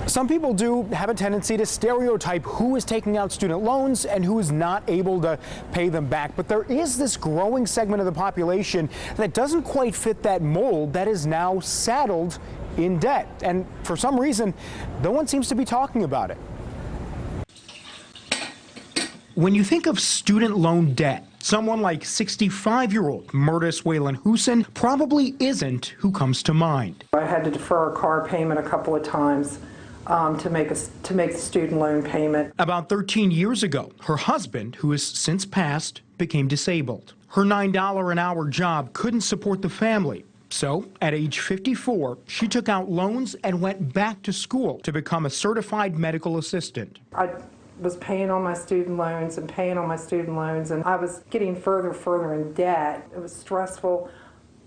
Some people do have a tendency to stereotype who is taking out student loans and who is not able to pay them back. But there is this growing segment of the population that doesn't quite fit that mold, that is now saddled in debt. And for some reason, no one seems to be talking about it. When you think of student loan debt, someone like 65-year-old Murtis Whalen Hoosen probably isn't who comes to mind. I had to defer a car payment a couple of times to make the student loan payment. About 13 years ago, her husband, who has since passed, became disabled. Her $9 an hour job couldn't support the family. So, at age 54, she took out loans and went back to school to become a certified medical assistant. I was paying on my student loans and paying on my student loans, and I was getting further in debt. It was stressful,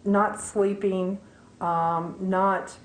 not sleeping, sometimes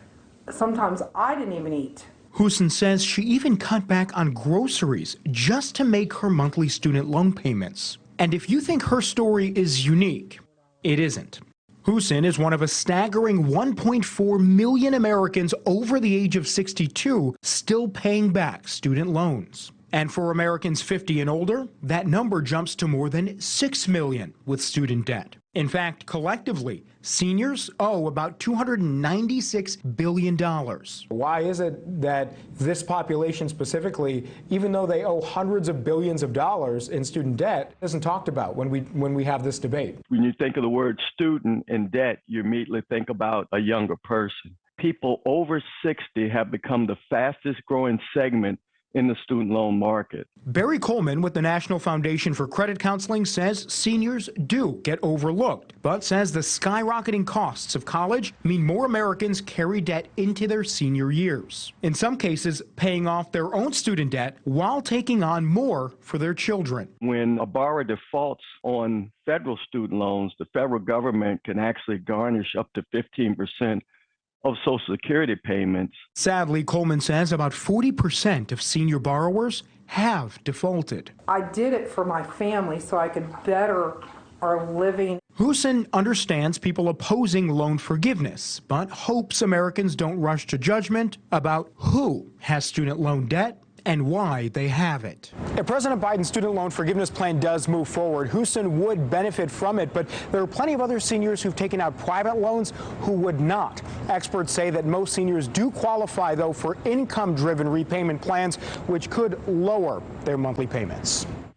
I didn't even eat. Hoosen says she even cut back on groceries just to make her monthly student loan payments. And if you think her story is unique, it isn't. Hoosen is one of a staggering 1.4 million Americans over the age of 62 still paying back student loans. And for Americans 50 and older, that number jumps to more than 6 million with student debt. In fact, collectively, seniors owe about $296 billion. Why is it that this population specifically, even though they owe hundreds of billions of dollars in student debt, isn't talked about when we have this debate? When you think of the word student and debt, you immediately think about a younger person. People over 60 have become the fastest growing segment in the student loan market. Barry Coleman with the National Foundation for Credit Counseling says seniors do get overlooked, but says the skyrocketing costs of college mean more Americans carry debt into their senior years. In some cases, paying off their own student debt while taking on more for their children. When a borrower defaults on federal student loans, the federal government can actually garnish up to 15% of Social Security payments. Sadly, Coleman says about 40% of senior borrowers have defaulted. I did it for my family so I could better our living. Hoosen understands people opposing loan forgiveness, but hopes Americans don't rush to judgment about who has student loan debt and why they have it. If President Biden's student loan forgiveness plan does move forward, Hoosen would benefit from it, but there are plenty of other seniors who've taken out private loans who would not. Experts say that most seniors do qualify, though, for income-driven repayment plans, which could lower their monthly payments.